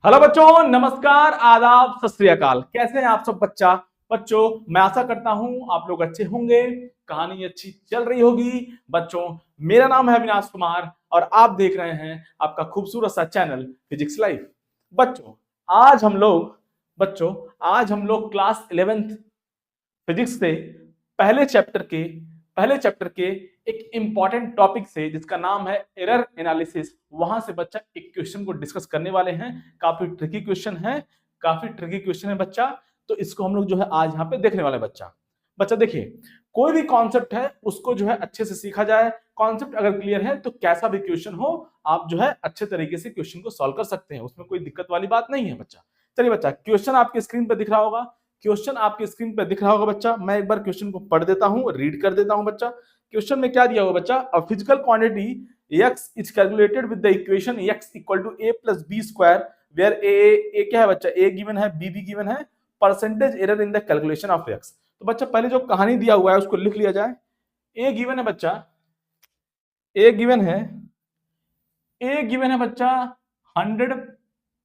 Hello बच्चों, नमस्कार, आदाब, सत श्री अकाल। कैसे हैं आप सब बच्चों मैं आशा करता हूं आप लोग अच्छे होंगे, कहानी अच्छी चल रही होगी। बच्चों, मेरा नाम है अविनाश कुमार और आप देख रहे हैं आपका खूबसूरत सा चैनल फिजिक्स लाइफ। बच्चों बच्चों आज हम लोग क्लास 11th फिजिक्स से पहले चैप्टर के एक इंपॉर्टेंट टॉपिक से जिसका नाम है एरर एनालिसिस, वहां से बच्चा एक क्वेश्चन को डिस्कस करने वाले हैं। काफी ट्रिकी क्वेश्चन है बच्चा, तो इसको हम लोग जो है आज यहाँ पे देखने वाले हैं। बच्चा देखिए, कोई भी कॉन्सेप्ट है उसको जो है अच्छे से सीखा जाए। कॉन्सेप्ट अगर क्लियर है तो कैसा भी क्वेश्चन हो आप जो है अच्छे तरीके से क्वेश्चन को सॉल्व कर सकते हैं, उसमें कोई दिक्कत वाली बात नहीं है बच्चा। चलिए बच्चा, क्वेश्चन आपके स्क्रीन पर दिख रहा होगा बच्चा। मैं एक बार क्वेश्चन को पढ़ देता हूं, रीड कर देता हूं बच्चा। क्वेश्चन में क्या दिया हुआ बच्चा? A physical quantity x is calculated with the equation x equal to a plus b square where a क्या है बच्चा? a गिवन है, b भी गिवन है, percentage error in the calculation of x। तो बच्चा पहले जो कहानी दिया हुआ है उसको लिख लिया जाए। a गिवन है बच्चा, a गिवन है बच्चा 100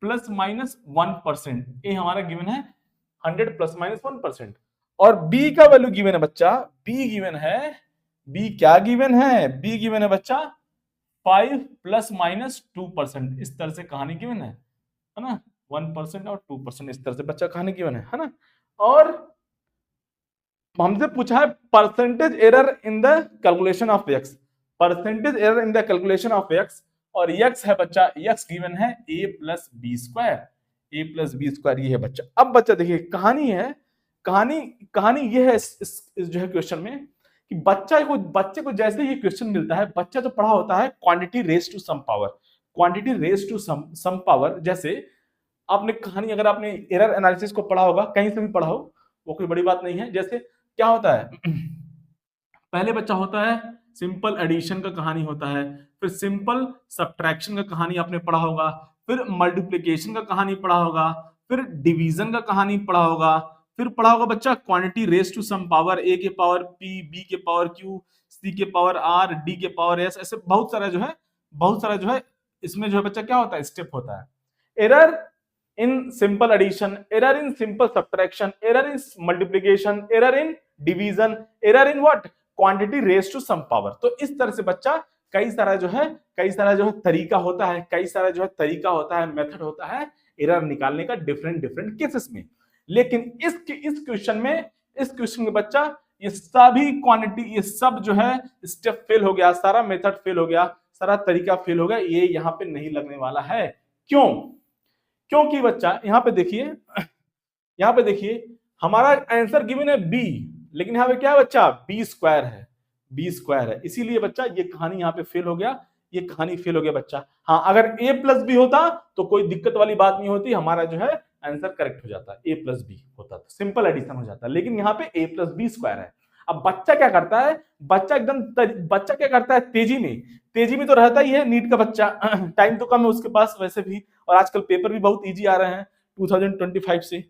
प्लस माइनस 1%। ए हमारा गिवन है 100 प्लस माइनस 1%। और बी का वैल्यू गिवन है बच्चा, बी गिवन है, बी क्या गिवन है? बी गिवन है बच्चा 5 प्लस माइनस 2%। इस तरह से कहानी गिवन है ना, 1% और 2%, इस तरह से बच्चा कहानी गिवन है ना। और हमसे पूछा है percentage error in the calculation of x, percentage error in the calculation of x. और एक्स है बच्चा, एक्स गिवन है a plus b square, a plus b square, ये है बच्चा। अब बच्चा देखिए, कहानी ये है इस जो है क्वेश्चन में कि बच्चे को जैसे ये क्वेश्चन मिलता है, बच्चा जो पढ़ा होता है quantity raise to some power, quantity raise to some power. जैसे आपने कहानी, अगर आपने एरर एनालिसिस को पढ़ा होगा, कहीं से भी पढ़ा हो, वो कोई बड़ी बात नहीं है। जैसे क्या होता है पहले बच्चा होता है सिंपल एडिशन का कहानी होता है, फिर सिंपल सब्ट्रैक्शन का कहानी आपने पढ़ा होगा, फिर मल्टीप्लिकेशन का कहानी पढ़ा होगा, फिर डिवीजन का कहानी पढ़ा होगा, फिर पढ़ा होगा बच्चा quantity raise to some power, A के पावर पी, बी के पावर क्यू, सी के पावर आर, डी के पावर एस। ऐसे बहुत सारा जो है इसमें जो है बच्चा क्या होता है, स्टेप होता है। Error in simple addition, error in simple subtraction, error in multiplication, error in division, error in what? Quantity raise to some power. तो इस तरह से बच्चा कई सारा जो है तरीका होता है, मेथड होता है एरर निकालने का, डिफरेंट केसेस में। लेकिन इस क्वेश्चन में बच्चा ये सभी क्वांटिटी, ये सब जो है स्टेप फेल हो गया, सारा मेथड फेल हो गया, सारा तरीका फेल हो गया, ये यहाँ पे नहीं लगने वाला है। क्यों? क्योंकि बच्चा यहाँ पे देखिए हमारा आंसर गिवन है बी, लेकिन यहाँ पे क्या है बच्चा? बी स्क्वायर है, इसीलिए बच्चा ये कहानी यहाँ पे फेल हो गया, बच्चा। हाँ, अगर a प्लस बी होता तो कोई दिक्कत वाली बात नहीं होती, हमारा जो है आंसर करेक्ट हो जाता, a प्लस बी होता तो सिंपल एडिशन हो जाता। लेकिन यहाँ पे a प्लस बी स्क्वायर है। अब बच्चा क्या करता है? तेजी में तो रहता ही है नीट का बच्चा, टाइम तो कम है उसके पास वैसे भी, और आजकल पेपर भी बहुत इजी आ रहे हैं 2025 से।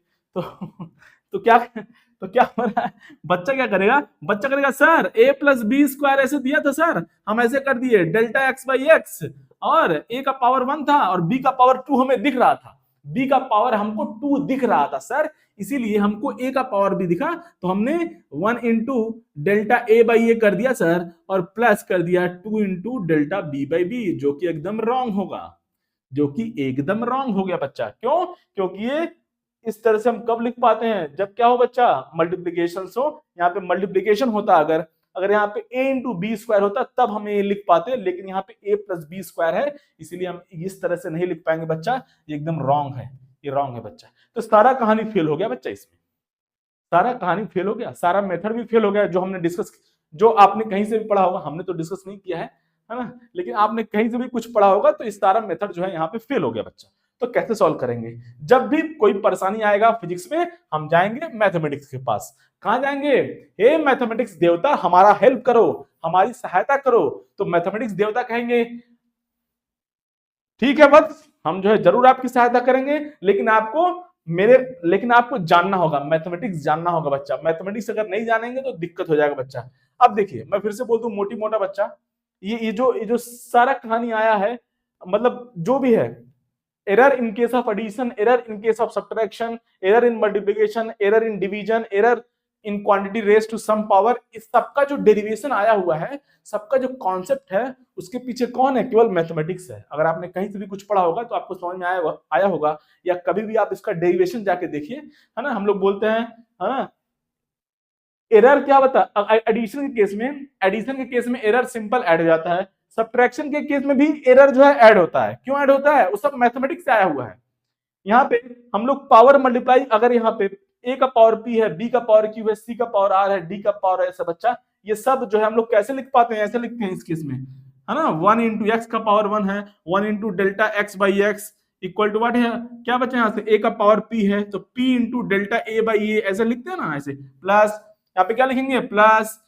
तो क्या हो रहा है? बच्चा क्या करेगा? Sir a plus b square ऐसे दिया था सर, हम ऐसे कर दिए डेल्टा एक्स बाई एक्स, और a का पावर 1 था और b का पावर 2 हमें दिख रहा था, b का पावर हमको 2 दिख रहा था सर, इसीलिए हमको a का पावर भी दिखा, तो हमने 1 into delta A by a कर दिया सर, और प्लस कर दिया 2 into delta b by b, जो कि एकदम रॉन्ग हो गया बच्चा। क्यों? क्योंकि ये इस तरह से हम कब लिख पाते हैं? जब क्या हो बच्चा? मल्टीप्लीकेशन हो। यहाँ पे मल्टीप्लीकेशन होता, अगर यहाँ पे a इंटू बी स्क्वायर होता तब हम ये लिख पाते, लेकिन यहाँ पे a प्लस बी स्क्वायर है, इसीलिए हम इस तरह से नहीं लिख पाएंगे बच्चा, ये एकदम रॉन्ग है बच्चा। तो सारा कहानी फेल हो गया बच्चा, इसमें सारा कहानी फेल हो गया, सारा मेथड भी फेल हो गया। जो आपने कहीं से भी पढ़ा होगा, हमने तो डिस्कस नहीं किया है ना, लेकिन आपने कहीं से भी कुछ पढ़ा होगा, तो इस सारा मेथड जो है यहाँ पे फेल हो गया बच्चा। तो कैसे सॉल्व करेंगे? जब भी कोई परेशानी आएगा फिजिक्स में, हम जाएंगे मैथमेटिक्स के पास। कहां जाएंगे? हे मैथमेटिक्स देवता, हमारा हेल्प करो, हमारी सहायता करो। तो मैथमेटिक्स देवता कहेंगे ठीक है बस, हम जो है जरूर आपकी सहायता करेंगे, लेकिन आपको जानना होगा, मैथमेटिक्स जानना होगा बच्चा। मैथमेटिक्स अगर नहीं जानेंगे तो दिक्कत हो जाएगा बच्चा। अब देखिए, मैं फिर से बोल दूं मोटी मोटा बच्चा, ये जो सारा कहानी आया है, मतलब जो भी है, error in case of addition, error in case of subtraction, error in multiplication, error in division, error in quantity raise to some power, इस सबका जो डेरिवेशन आया हुआ है, सबका जो कॉन्सेप्ट है, उसके पीछे कौन है? केवल मैथमेटिक्स है। अगर आपने कहीं से भी कुछ पढ़ा होगा तो आपको समझ में आया होगा, या कभी भी आप इसका डेरिवेशन जाके देखिए, है ना। हम लोग बोलते हैं, है ना, एरर क्या बता, एडिशन के केस में एरर सिंपल ऐड हो जाता है, सब्ट्रैक्शन के केस में भी एरर जो है ऐड होता है। क्यों ऐड होता है? वो सब मैथमेटिक्स से आया हुआ है। यहाँ पे हम लोग पावर मल्टीप्लाई, अगर यहाँ पे ए का पावर पी है, बी का पावर क्यू है, सी का पावर आर है, डी का पावर ऐसा बच्चा, ये सब जो है हम लोग कैसे लिख पाते हैं? ऐसे लिखते हैं इस केस में, है ना, 1 इंटू एक्स का पावर 1 है, 1 into delta x by x equal to what है, क्या बचा यहाँ से, ए का पावर पी है तो P into delta A by A, ऐसे लिखते हैं ना, ऐसे प्लस यहाँ पे क्या लिखेंगे, plus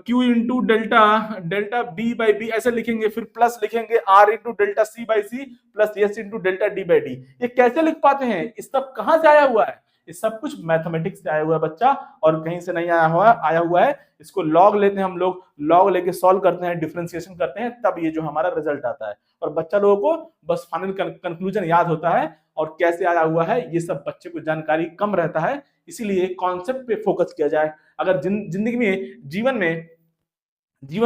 Q into delta delta b by b ऐसे लिखेंगे, फिर प्लस लिखेंगे R into delta c by c plus S into delta d by d. ये कैसे लिख पाते हैं? इस सब कहां से आया हुआ है? ये सब कुछ मैथमेटिक्स से आया हुआ है बच्चा, और कहीं से नहीं आया हुआ है। इसको लॉग लेते हैं हम लोग, लॉग लेके सॉल्व करते हैं, डिफरेंशिएशन करते हैं, तब ये जो हमारा रिजल्ट आता है। और बच्चा लोगों को बस फाइनल कंक्लूजन याद होता है, और कैसे आया हुआ है ये सब बच्चे को जानकारी कम रहता है, इसीलिए कॉन्सेप्ट पे फोकस किया जाए। अगर जिंदगी में, जीवन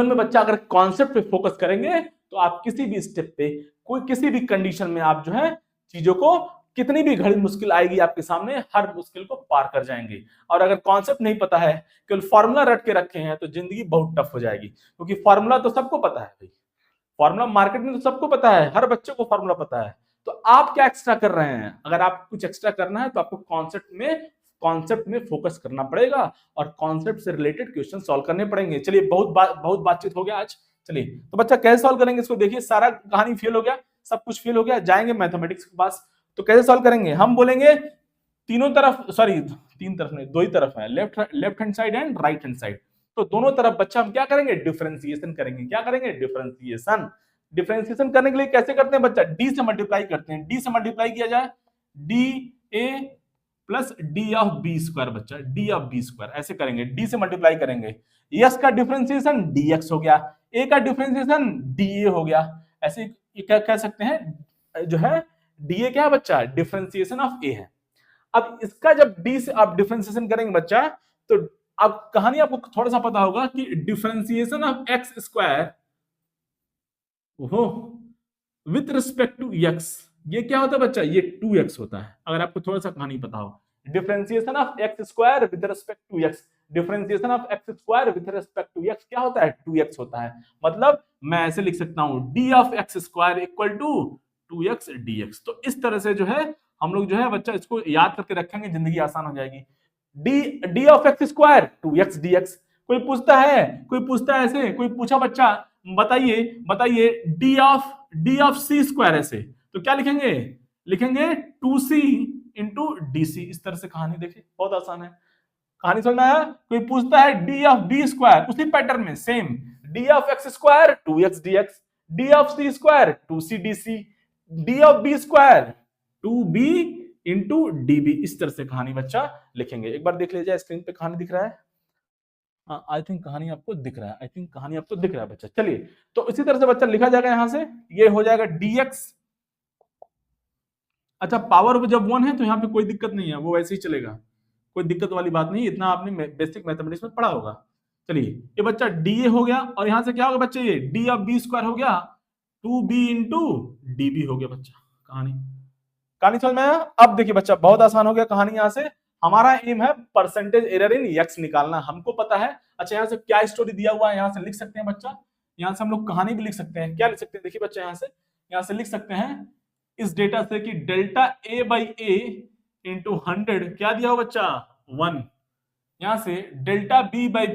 में बच्चा अगर कॉन्सेप्ट पे फोकस करेंगे तो आप किसी भी स्टेप पे, कोई किसी भी कंडीशन में आप जो है चीजों को, कितनी भी घड़ी मुश्किल आएगी आपके सामने, हर मुश्किल को पार कर जाएंगे। और अगर कॉन्सेप्ट नहीं पता है, केवल फॉर्मूला रट के रखे हैं, तो जिंदगी बहुत टफ हो जाएगी, क्योंकि फॉर्मूला तो सबको पता है भाई, फॉर्मूला मार्केट में तो सबको पता है, हर बच्चे को फॉर्मूला पता है। तो आप क्या एक्स्ट्रा कर रहे हैं? अगर आप कुछ एक्स्ट्रा करना है तो आपको कॉन्सेप्ट में फोकस करना पड़ेगा, और कॉन्सेप्ट से रिलेटेड क्वेश्चन सॉल्व करने पड़ेंगे। चलिए, बहुत बातचीत हो गया आज। चलिए, तो बच्चा कैसे सॉल्व करेंगे इसको देखिए, सारा कहानी फेल हो गया, सब कुछ फेल हो गया, जाएंगे मैथमेटिक्स के पास। तो कैसे सॉल्व करेंगे? हम बोलेंगे तीनों तरफ, सॉरी तीन तरफ नहीं, दो ही तरफ है, left hand side and right hand side. तो दोनों तरफ बच्चा हम क्या करेंगे? डिफरेंशिएशन करेंगे। क्या करेंगे? डिफरेंशिएशन। डिफरेंशिएशन करने के लिए कैसे करते हैं बच्चा? डी से मल्टीप्लाई करते हैं। डी से मल्टीप्लाई किया जाए, d a plus d of b square, बच्चा डी ऑफ बी स्क्वायर ऐसे करेंगे, डी से मल्टीप्लाई करेंगे। यस का डिफरेंशिएशन डीएक्स हो गया, ए का डिफरेंशिएशन डीए हो गया। ऐसे क्या कह सकते हैं, जो है डीए क्या है बच्चा? डिफरेंशिएशन ऑफ ए है। अब इसका जब डी से आप डिफरेंशिएशन करेंगे बच्चा, तो अब कहानी आपको थोड़ा सा पता होगा कि differentiation of x square with respect to x, ये क्या होता है बच्चा? ये 2x होता है। अगर आपको थोड़ा सा कहानी पता हो, differentiation of x square with respect to x, differentiation of x square with respect to x क्या होता है? 2x होता है। मतलब मैं ऐसे लिख सकता हूं, d of x square equal to 2x dx। तो इस तरह से जो है हम लोग जो है बच्चा इसको याद करके रखेंगे, जिंदगी आसान हो जाएगी। D of x square 2x dx। कोई पूछता है ऐसे, कोई पूछा बच्चा बताइए डी ऑफ सी स्क्वायर ऐसे, तो क्या लिखेंगे 2c इंटू डी सी। इस तरह से कहानी देखिए, बहुत आसान है, कहानी समझ में आया? कोई पूछता है डी ऑफ बी स्क्वायर, उसी पैटर्न में same, d of x square 2x dx, d of c square 2c d, d of b square 2b into db. इस तरह से कहानी बच्चा लिखेंगे। एक बार देख लीजिए, स्क्रीन पे कहानी दिख रहा है? आई थिंक कहानी आपको दिख रहा है, बच्चा। चलिए, तो इसी तरह से बच्चा लिखा जाएगा, यहां से ये हो जाएगा dx। अच्छा, पावर जब 1 है तो यहाँ पे कोई दिक्कत नहीं है, वो वैसे ही चलेगा, कोई दिक्कत वाली बात नहीं, इतना आपने बेसिक मैथमेटिक्स में पढ़ा होगा। चलिए, ये बच्चा डीए हो गया, और यहां से क्या होगा बच्चे? ये डी ऑफ बी स्क्वायर हो गया 2b इंटू डीबी हो गया बच्चा। कहानी समझ में आया? अब देखिए बच्चा, बहुत आसान हो गया कहानी। यहां से हमारा एम है परसेंटेज एरर इन एक्स निकालना, हमको पता है। अच्छा, यहाँ से क्या स्टोरी दिया हुआ है, यहाँ से लिख सकते हैं बच्चा, यहाँ से हम लोग कहानी भी लिख सकते हैं। क्या लिख सकते हैं? देखिए बच्चा, यहाँ से लिख सकते हैं इस डेटा से कि delta A by a into 100 क्या दिया हो बच्चा? 1। यहां से delta b by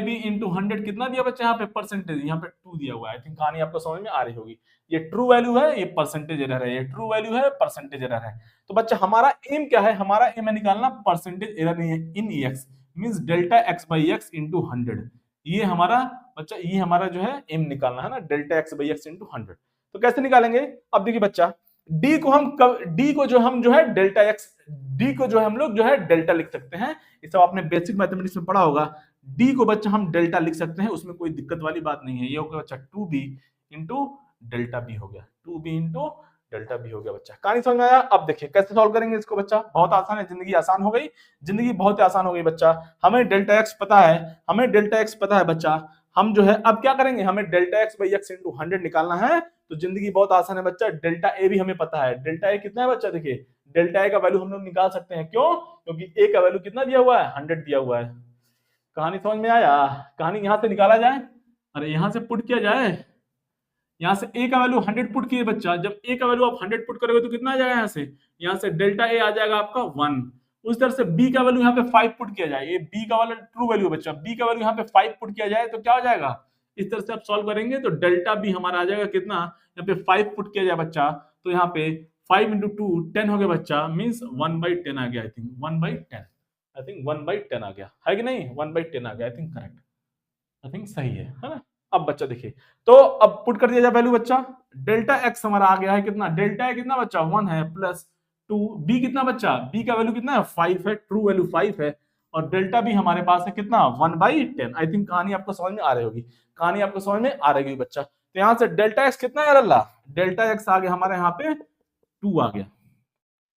b into 100 कितना दिया बच्चा? यहाँ पे परसेंटेज, यहाँ पे 2 दिया हुआ है। आई थिंक कहानी आपको समझ में आ रही होगी। ये ट्रू वैल्यू है, ये परसेंटेज एरर है, ये ट्रू वैल्यू है, परसेंटेज एरर है। तो बच्चा हमारा एम क्या है? हमारा एम है निकालना percentage error in x, means delta x by x into 100। ये हमारा बच्चा, ये हमारा जो है एम निकालना है ना, delta x by x into 100। तो कैसे निकालेंगे? अब देखिए बच्चा, डी को जो हम जो है डेल्टा एक्स, डी को जो हम लोग जो है डेल्टा लिख सकते हैं। ये सब आपने बेसिक मैथमेटिक्स में पढ़ा होगा। डी को बच्चा हम डेल्टा लिख सकते हैं, उसमें कोई दिक्कत वाली बात नहीं है। ये होगा बच्चा 2b इंटू डेल्टा बी हो गया, 2b इंटू डेल्टा बी हो गया बच्चा। कहानी समझ में आया? अब देखिए कैसे सॉल्व करेंगे इसको बच्चा, बहुत आसान है, जिंदगी आसान हो गई, जिंदगी बहुत आसान हो गई बच्चा। हमें डेल्टा एक्स पता है, हमें डेल्टा एक्स पता है बच्चा, हम जो है अब क्या करेंगे, हमें delta x by x into 100 निकालना है, तो जिंदगी बहुत आसान है बच्चा। डेल्टा ए भी हमें पता है, डेल्टा ए कितना है बच्चा, देखिए डेल्टा ए का वैल्यू हम लोग निकाल सकते हैं, क्यों? क्योंकि ए का वैल्यू कितना दिया हुआ है, 100 दिया हुआ है। कहानी समझ में आया? कहानी यहां से निकाला जाए, अरे यहां से पुट किया जाए, यहां से a का वैल्यू 100 पुट किए बच्चा, जब a का वैल्यू आप 100 पुट करोगे तो कितना आ जाएगा, यहां से डेल्टा a आ जाएगा आपका 1। उस तरह से b का वैल्यू यहाँ पे 5 पुट किया जाए, ये b का वाला ट्रू वैल्यू बच्चा, b का वैल्यू यहाँ पे 5 पुट किया जाए तो क्या हो जाएगा, इस तरह से आप सॉल्व करेंगे तो डेल्टा b हमारा आ जाएगा कितना, यहाँ पे 5 पुट किया जाए बच्चा, तो यहाँ पे 5 इंटू 2 10 हो गया बच्चा, मीन्स 1/10 आ गया, आई थिंक 1/10, आई थिंक 1/10 आ गया, है कि नहीं, 1/10 आ गया, I think correct, I think सही है ना। अब बच्चा देखिए, तो अब पुट कर दिया जाए वैल्यू बच्चा, डेल्टा एक्स हमारा आ गया है कितना, डेल्टा है कितना बच्चा 1 है, प्लस 2, बी कितना बच्चा, बी का वैल्यू कितना है 5 है, ट्रू वैल्यू 5 है, और डेल्टा भी हमारे पास है कितना 1/10। आई थिंक कहानी आपको समझ में आ रही होगी, कहानी आपको समझ में आ रही होगी बच्चा। तो यहाँ से डेल्टा एक्स कितना है अल्लाह, डेल्टा एक्स आ गया हमारे यहाँ पे 2 आ गया,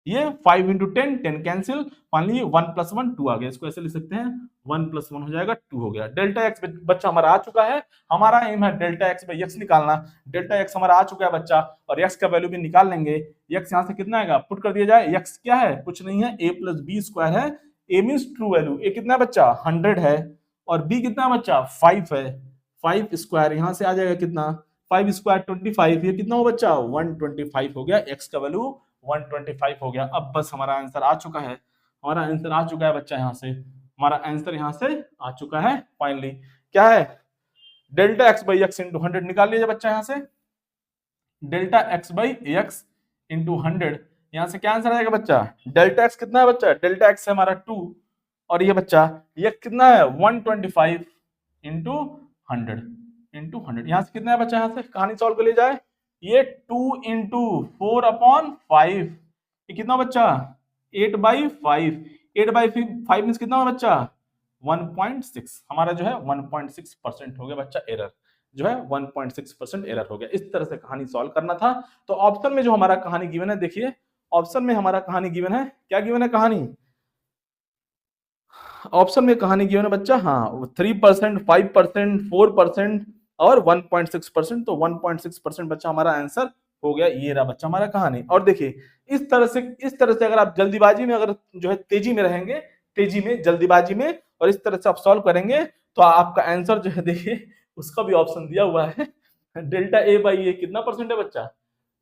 ये 5 इंटू 10 10 कैंसिल, मान लीजिए 1 + 1 2 आ गया, इसको ऐसे लिख सकते हैं 1 + 1 हो जाएगा 2 हो गया। डेल्टा एक्स बच्चा हमारा आ चुका है, हमारा एम है डेल्टा एक्स बाई एक्स निकालना, डेल्टा एक्स हमारा आ चुका है बच्चा, और एक्स का वैल्यू भी निकाल लेंगे। एक्स यहाँ से कितना आएगा, पुट कर दिया जाए, एक्स क्या है, कुछ नहीं है, a + b² है, a means true value, a कितना है बच्चा 100 है, और b कितना है बच्चा 5 है, 5² यहाँ से आ जाएगा कितना, 5² 25, ये कितना हो बच्चा 125 हो गया, एक्स का वैल्यू 125 हो गया। अब बस हमारा आंसर आ चुका है, हमारा आंसर आ चुका है बच्चा, यहाँ से हमारा आंसर यहाँ से आ चुका है फाइनली, क्या है, delta x by x into 100 निकाल लीजिए बच्चा, यहाँ से delta x by x into 100, यहाँ से क्या आंसर आएगा बच्चा, डेल्टा एक्स कितना है बच्चा, डेल्टा एक्स है हमारा 2, और ये बच्चा ये कितना है 125 इंटू 100, यहाँ से कितना है बच्चा, यहाँ से कहानी सॉल्व कर ली जाए, ये 2 इंटू 4/5, ये कितना बच्चा 8/5, 8/5 मीन्स कितना हुआ बच्चा 1.6, हमारा जो है 1.6% हो गया बच्चा एरर, जो है 1.6% एरर हो गया। इस तरह से कहानी सॉल्व करना था। तो ऑप्शन में जो हमारा कहानी गिवन है, देखिए ऑप्शन में हमारा कहानी गिवन है, क्या गिवन है कहानी, ऑप्शन में कहानी गिवन है बच्चा, हाँ 3%, 5%, 4% और 1.6%, तो 1.6% बच्चा हमारा आंसर हो गया, ये रहा बच्चा हमारा कहानी। और देखिए इस तरह से अगर आप जल्दीबाजी में, अगर जो है तेजी में रहेंगे, तेजी में जल्दीबाजी में, और इस तरह से आप सॉल्व करेंगे तो आपका आंसर जो है, देखिए उसका भी ऑप्शन दिया हुआ है, डेल्टा ए बाई ए कितना परसेंट है बच्चा,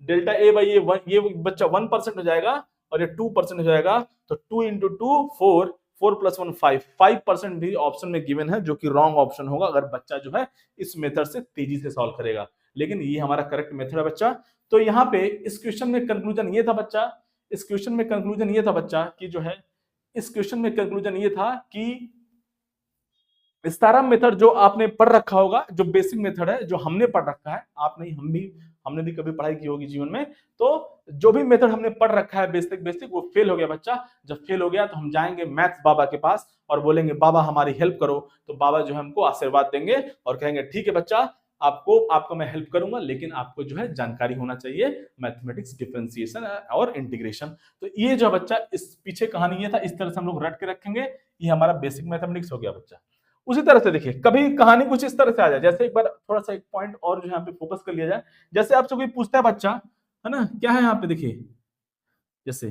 डेल्टा ए बाई ये बच्चा 1% हो जाएगा, और ये 2% हो जाएगा, तो 2 इंटू 2 4, 4 + 1 5% भी ऑप्शन में गिवन है, जो कि रॉन्ग ऑप्शन होगा अगर बच्चा जो है इस मेथड से तेजी से सॉल्व करेगा, लेकिन ये हमारा करेक्ट मेथड है बच्चा। तो यहाँ पे इस क्वेश्चन में कंक्लूजन ये था बच्चा, इस क्वेश्चन में कंक्लूजन ये था बच्चा कि जो है, इस क्वेश्चन में कंक्लूजन ये था कि विस्तारा मेथड जो आपने पढ़ रखा होगा, जो बेसिक मेथड है, जो हमने पढ़ रखा है, आप नहीं हमने भी कभी पढ़ाई की होगी जीवन में, तो जो भी मेथड हमने पढ़ रखा है बेसिक वो फेल हो गया बच्चा। जब फेल हो गया तो हम जाएंगे मैथ्स बाबा के पास और बोलेंगे बाबा हमारी हेल्प करो, तो बाबा जो है हमको आशीर्वाद देंगे और कहेंगे ठीक है बच्चा, आपको मैं हेल्प करूंगा, लेकिन आपको जो है जानकारी होना चाहिए मैथमेटिक्स, डिफरेंशिएशन और इंटीग्रेशन। तो ये जो बच्चा इस पीछे कहानी ये था, इस तरह से हम लोग रट के रखेंगे, ये हमारा बेसिक मैथमेटिक्स हो गया बच्चा। उसी तरह से देखिए कभी कहानी कुछ इस तरह से आ जाए, जैसे एक बार थोड़ा सा एक पॉइंट और जो यहाँ पे फोकस कर लिया जाए, जैसे आपसे कोई पूछता है बच्चा, है ना, क्या है यहाँ पे देखिए, जैसे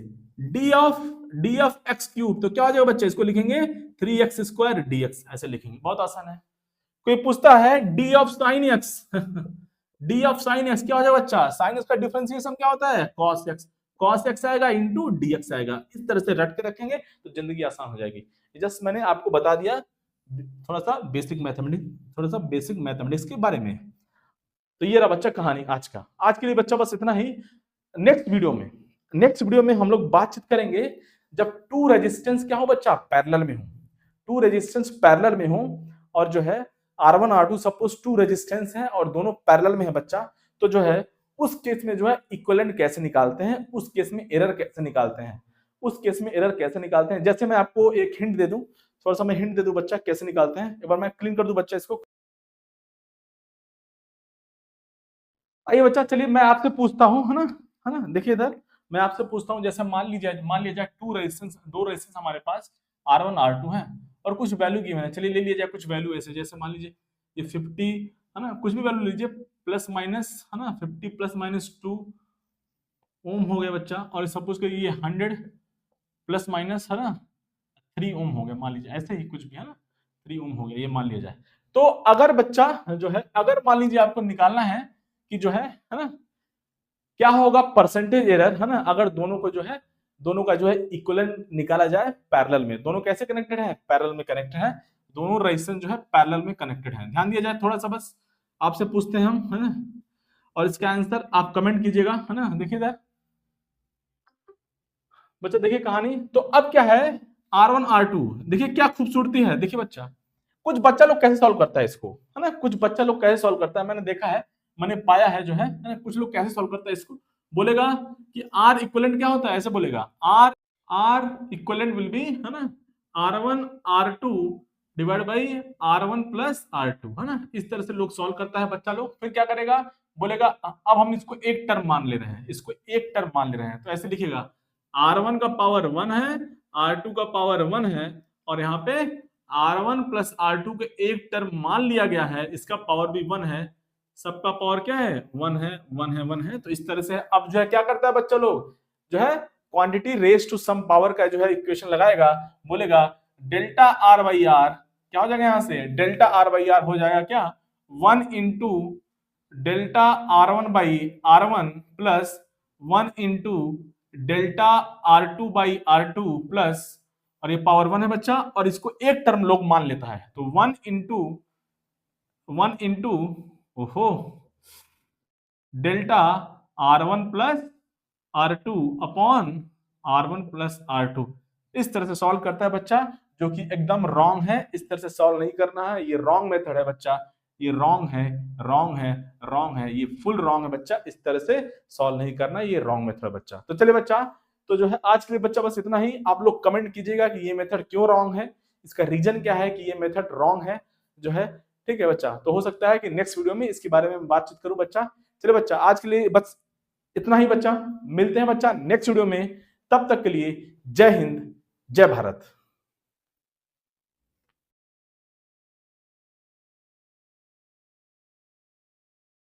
d ऑफ x³, तो क्या हो जाएगा बच्चा, इसको लिखेंगे 3x² dx, ऐसे लिखेंगे, बहुत आसान है। कोई पूछता है d of sin x, d of sin x क्या हो जाएगा बच्चा, sin x का डिफरेंशिएशन क्या होता है cos x आएगा इंटू dx आएगा। इस तरह से रट के रखेंगे तो जिंदगी आसान हो जाएगी। जस्ट मैंने आपको बता दिया थोड़ा सा बेसिक मैथमेटिक्स के बारे में। तो ये रहा बच्चा कहानी आज का। आज के लिए बच्चा बस इतना ही। नेक्स्ट वीडियो में हम लोग बातचीत करेंगे जब टू रेजिस्टेंस क्या हो बच्चा, पैरेलल में हो, टू रेजिस्टेंस पैरेलल में हो, और जो है R1 R2 suppose to resistance है और दोनों पैरेलल में है बच्चा, तो जो है उस केस में जो है इक्विवेलेंट कैसे निकालते हैं, उस केस में एरर कैसे निकालते हैं, जैसे मैं आपको एक हिंट दे दूं, थोड़ा सा मैं हिंट दे दूं बच्चा कैसे निकालते हैं, एक बार मैं क्लीन कर दूं बच्चा इसको। आइए बच्चा, चलिए मैं आपसे पूछता हूँ, है ना, देखिए इधर मैं आपसे पूछता हूँ, जैसे मान लिया जाए दो रेजिस्टेंस हमारे पास R1 R2 है और कुछ वैल्यू गिवन है। चलिए ले लिया जाए कुछ वैल्यू ऐसे, जैसे मान लीजिए ये 50, है ना, कुछ भी वैल्यू लीजिए, प्लस माइनस, है ना, 50 प्लस माइनस 2 ओम हो गया बच्चा, और सपोज करिए ये 100 प्लस माइनस, है ना, 3 ओम हो गया, मान लीजिए ऐसे ही कुछ भी, है ना, 3 ओम हो गया, ये मान लिया जाए। तो अगर बच्चा जो है, अगर मान लीजिए आपको निकालना है कि जो है ना, क्या होगा परसेंटेज एरर, है ना, अगर दोनों को जो है, दोनों का जो है इक्विवेलेंट निकाला जाए पैरेलल में, दोनों कैसे कनेक्टेड है, पैरेलल में कनेक्टेड है, दोनों रेजिस्टेंस जो है पैरेलल में कनेक्टेड है। ध्यान दिया जाए थोड़ा सा, बस आपसे पूछते हैं हम, है ना, और इसका आंसर आप कमेंट कीजिएगा, है ना। देखिए इधर बच्चा, देखिए कहानी, तो अब क्या है, R1 R2, देखिए क्या खूबसूरती है। देखिए बच्चा, कुछ बच्चा लोग कैसे सॉल्व करता है इसको, है ना, कुछ बच्चा लोग कैसे सॉल्व करता है, मैंने देखा है, मैंने पाया है जो है ना, कुछ लोग कैसे सॉल्व करता है इसको, बोलेगा कि R इक्विवेलेंट क्या होता है, ऐसे बोलेगा, R इक्विवेलेंट विल बी, है ना, R1 R2 divide by R1 plus R2, है ना, इस तरह से लोग सॉल्व करता है बच्चा लोग। फिर क्या करेगा, बोलेगा अब हम इसको एक टर्म मान ले रहे हैं, इसको एक टर्म मान ले रहे हैं, तो ऐसे लिखिएगा, R1 का पावर 1 है, R2 का पावर 1 है, और यहाँ पे R1 प्लस R2 के एक टर्म मान लिया गया है, इसका पावर भी 1 है, सबका पावर क्या है, 1 है, 1 है, 1 है। तो इस तरह से अब जो है क्या करता है बच्चा लोग, जो है quantity raise to some power का जो है इक्वेशन लगाएगा, बोलेगा डेल्टा आर बाई आर, क्या हो जाएगा, यहां से डेल्टा आर बाई आर हो जाएगा क्या, 1 into delta R1 by R1 plus 1 into delta R2 by R2 plus, और ये पावर 1 है बच्चा, और इसको एक टर्म लोग मान लेता है, तो 1 इंटू ओहो delta R1 plus R2 upon R1 plus R2, इस तरह से सॉल्व करता है बच्चा, जो कि एकदम रॉन्ग है, इस तरह से सॉल्व नहीं करना है, ये रॉन्ग मेथड है बच्चा, ये रॉन्ग है, रॉन्ग है, रॉन्ग है, ये फुल रॉन्ग है बच्चा, इस तरह से सॉल्व नहीं करना, ये रॉन्ग मेथड है बच्चा। तो चलिए बच्चा, तो जो है आज के लिए बच्चा बस इतना ही, आप लोग कमेंट कीजिएगा कि ये मेथड क्यों रॉन्ग है, इसका रीजन क्या है कि ये मेथड रॉन्ग है जो है, ठीक है बच्चा। तो हो सकता है कि नेक्स्ट वीडियो में इसके बारे में बातचीत करूं बच्चा। चलिए बच्चा, आज के लिए बस इतना ही बच्चा, मिलते हैं बच्चा नेक्स्ट वीडियो में, तब तक के लिए जय हिंद, जय भारत।